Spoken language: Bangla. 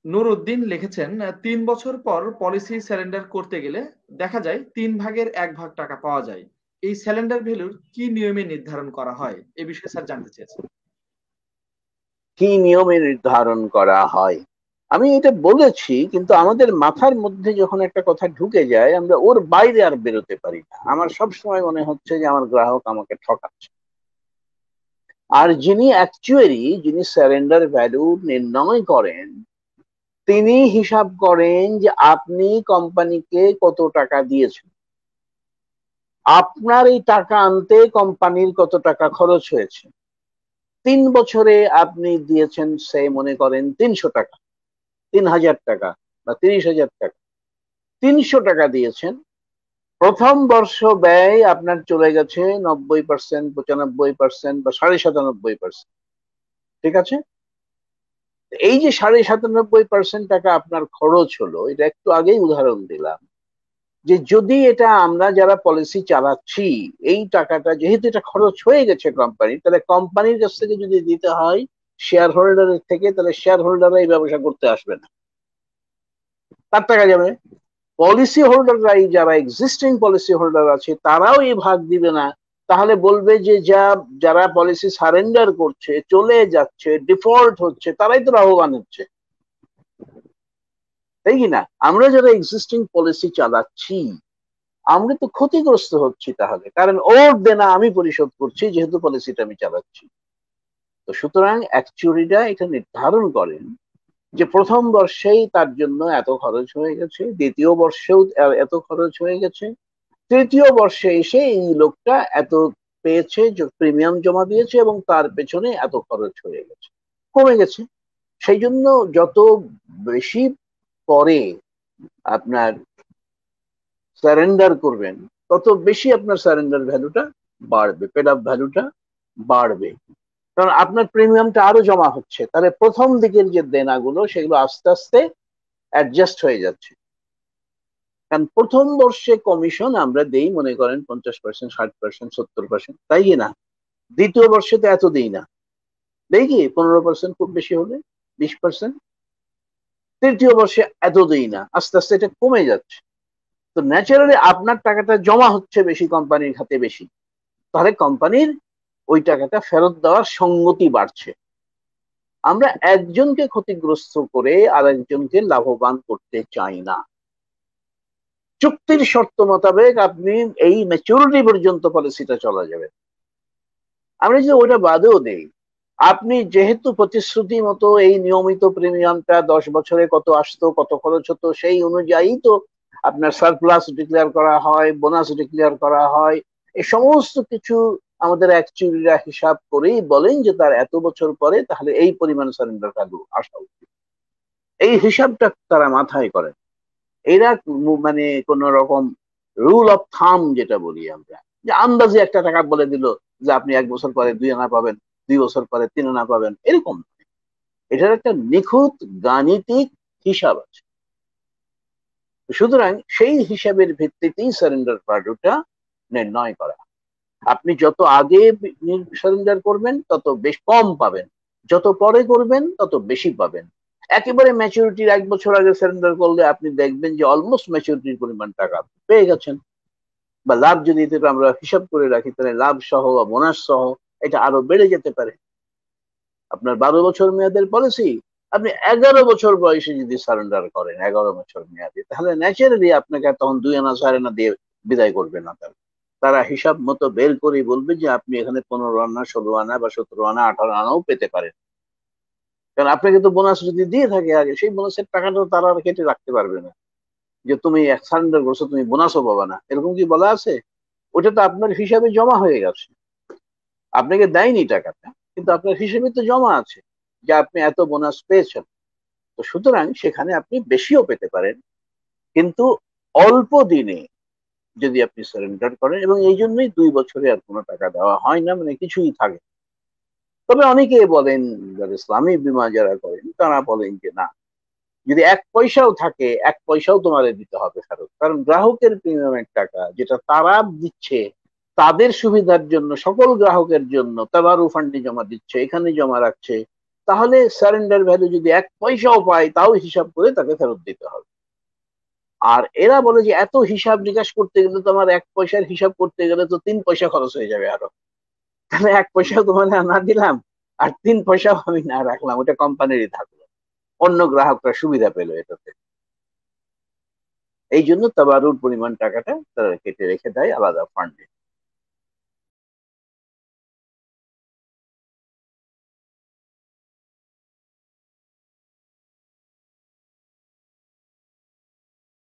নুরউদ্দিন লিখেছেন, ৩ বছর পর পলিসি স্যালেন্ডার করতে গেলে দেখা যায় 3 ভাগের 1 ভাগ টাকা পাওয়া যায়। এই স্যালেন্ডার ভ্যালুর কি নিয়মে নির্ধারণ করা হয়? এ বিষয়ে স্যার জানতে চেয়েছেন। কি নিয়মে নির্ধারণ করা হয়? আমি এটা বলেছি, কিন্তু আমাদের মাথার মধ্যে যখন একটা কথা ঢুকে যায় আমরা ওর বাইরে আর বেরোতে পারি না। আমার সব সময় মনে হচ্ছে যে আমার গ্রাহক আমাকে ঠকাচ্ছে। আর যিনি অ্যাকচুয়ালি যিনি সারেন্ডার ভ্যালু নির্ণয় করেন, তিনি হিসাব করেন যে আপনি কোম্পানিকে কত টাকা দিয়েছেন, আপনার এই টাকা আনতে কোম্পানির কত টাকা খরচ হয়েছে। 3 বছরে আপনি দিয়েছেন সে মনে করেন 300 টাকা, 3000 টাকা বা 30,000 টাকা, 300 টাকা দিয়েছেন। প্রথম বর্ষ ব্যয় আপনার চলে গেছে 90%, 95% বা 97.5%। ঠিক আছে? এই যে 97.5% টাকা আপনার খরচ হলো, এটা একটু আগেই উদাহরণ দিলাম যে যদি এটা আমরা যারা পলিসি চালাচ্ছি, এই টাকাটা যেহেতু এটা খরচ হয়ে গেছে কোম্পানি, তাহলে কোম্পানির কাছ থেকে যদি দিতে হয় শেয়ার হোল্ডারের থেকে, তাহলে শেয়ার হোল্ডাররা এই ব্যবসা করতে আসবে না, তার টাকা যাবে। পলিসি হোল্ডাররা, এই যারা এক্সিস্টিং পলিসি হোল্ডার আছে, তারাও এই ভাগ দিবে না। তাহলে বলবে যে যারা পলিসি সারেন্ডার করছে, চলে যাচ্ছে, ডিফল্ট হচ্ছে, তারাই তো লাভবান হচ্ছে, তাই কি না? আমরা যারা এক্সিস্টিং পলিসি চালাচ্ছি আমরা তো ক্ষতিগ্রস্ত হচ্ছি, তাহলে কারণ ওর দেনা আমি পরিশোধ করছি যেহেতু পলিসিটা আমি চালাচ্ছি। তো সুতরাং অ্যাকচুয়ারিরা এটা নির্ধারণ করেন যে প্রথম বর্ষেই তার জন্য এত খরচ হয়ে গেছে, দ্বিতীয় বর্ষেও এত খরচ হয়ে গেছে, তৃতীয় বর্ষে এসে এই লোকটা এত পেয়েছে, প্রিমিয়াম জমা দিয়েছে এবং তার পেছনে এত খরচ হয়ে গেছে, কমে গেছে। সেই জন্য যত বেশি পরে আপনার সারেন্ডার করবেন, তত বেশি আপনার সারেন্ডার ভ্যালুটা বাড়বে, পেড আপ ভ্যালুটা বাড়বে। কারণ আপনার প্রিমিয়ামটা আরো জমা হচ্ছে, তাহলে প্রথম দিকের যে দেনাগুলো সেগুলো আস্তে আস্তে অ্যাডজাস্ট হয়ে যাচ্ছে। কারণ প্রথম বর্ষে কমিশন আমরা দেই মনে করেন 50%, 60%, 70%, তাই কি না? দ্বিতীয় বর্ষে তো এত দেই না, দেই কি 15%, খুব বেশি হলে 20%। তৃতীয় বর্ষে এত দেই না, আস্তে আস্তে এটা কমে যাচ্ছে। তো ন্যাচারালি আপনার টাকাটা জমা হচ্ছে বেশি, কোম্পানির হাতে বেশি, তাহলে কোম্পানির ওই টাকাটা ফেরত দেওয়ার সঙ্গতি বাড়ছে। আমরা একজনকে ক্ষতিগ্রস্ত করে আর একজনকে লাভবান করতে চাই না। চুক্তির শর্ত মোতাবেক আপনি এই ম্যাচুরিটি পর্যন্ত পলিসিটা চলা যাবে। আমরা যদি ওটা বাদেও দেই, আপনি যেহেতু প্রতিশ্রুতি মতো এই নিয়মিত প্রিমিয়ামটা 10 বছরে কত আসতো, কত খরচ হতো, সেই অনুযায়ী তো আপনার সারপ্লাস ডিক্লেয়ার করা হয়, বোনাস ডিক্লেয়ার করা হয়, এই সমস্ত কিছু আমাদের অ্যাকচুয়ারিরা হিসাব করেই বলেন যে তার এত বছর পরে তাহলে এই পরিমাণ সারেন্ডার ভ্যালু আসা উচিত। এই হিসাবটা তারা মাথায় করেন। এরা মানে কোন রকম রুল অফ থাম যেটা বলি আমরা, যে আন্দাজে একটা টাকা বলে দিল যে আপনি 1 বছর পরে 2 আনা পাবেন, 2 বছর পরে 3 আনা পাবেন, এরকম নয়। এটার একটা নিখুঁত গাণিতিক হিসাব আছে। সুতরাং সেই হিসাবের ভিত্তিতেই সারেন্ডার ভ্যালুটা নির্ণয় করা। আপনি যত আগে সারেন্ডার করবেন তত বেশ কম পাবেন, যত পরে করবেন তত বেশি পাবেন। একেবারে ম্যাচুরিটির 1 বছর আগে সারেন্ডার করলে আপনি দেখবেন যে অলমোস্ট ম্যাচুরিটির পরিমাণ টাকা আপনি পেয়ে গেছেন। বা লাভ যদি এটা আমরা হিসাব করে রাখি, তাহলে লাভ সহ বা বোনাস সহ এটা আরো বেড়ে যেতে পারে। আপনার 12 বছর মেয়াদের পলিসি, আপনি 11 বছর বয়সে যদি সারেন্ডার করেন 11 বছর মেয়াদে, তাহলে ন্যাচারালি আপনাকে তখন 2 আনা 4 আনা দিয়ে বিদায় করবে না। তারা হিসাব মতো বের করে বলবে যে আপনি এখানে 15 আনা, 16 আনা বা 17 আনা, 18 আনাও পেতে পারেন। কারণ আপনাকে তো বোনাস যদি দিয়ে থাকে আগে, সেই বোনাসের টাকাটা তারা আর কেটে রাখতে পারবে না যে তুমি সারেন্ডার করছো তুমি বোনাসও পাবা না, এরকম কি বলা আছে? ওটা তো আপনার হিসাবে জমা হয়ে গেছে, আপনাকে দেয়নি টাকাটা, কিন্তু আপনার হিসেবে তো জমা আছে যে আপনি এত বোনাস পেয়েছেন। তো সুতরাং সেখানে আপনি বেশিও পেতে পারেন, কিন্তু অল্প দিনে যদি আপনি সারেন্ডার করেন। এবং এই জন্যই 2 বছরে আর কোনো টাকা দেওয়া হয় না, মানে কিছুই থাকে। তবে অনেকে বলেন, যারা ইসলামী বীমা যারা করেন তারা বলেন যে না, যদি 1 পয়সাও থাকে 1 পয়সাও তোমাদের দিতে হবে ফেরত, কারণ গ্রাহকের প্রিমিয়ামের টাকা যেটা তারা দিচ্ছে তাদের সুবিধার জন্য, সকল গ্রাহকের জন্য তারা ফান্ডে জমা দিচ্ছে, এখানে জমা রাখছে, তাহলে সারেন্ডার ভ্যালু যদি 1 পয়সাও পায় তাও হিসাব করে তাকে ফেরত দিতে হবে। আর এরা বলে যে এত হিসাব নিকাশ করতে গেলে তো আমার 1 পয়সার হিসাব করতে গেলে তো 3 পয়সা খরচ হয়ে যাবে আরো, তাহলে 1 পয়সাও তোমার না দিলাম আর 3 পয়সাও আমি না রাখলাম, ওটা কোম্পানিরই থাকলো, অন্য গ্রাহকরা সুবিধা পেলো এটাতে। এই জন্য তাবারুর পরিমাণ টাকাটা তারা কেটে রেখে দেয় আলাদা ফান্ডে।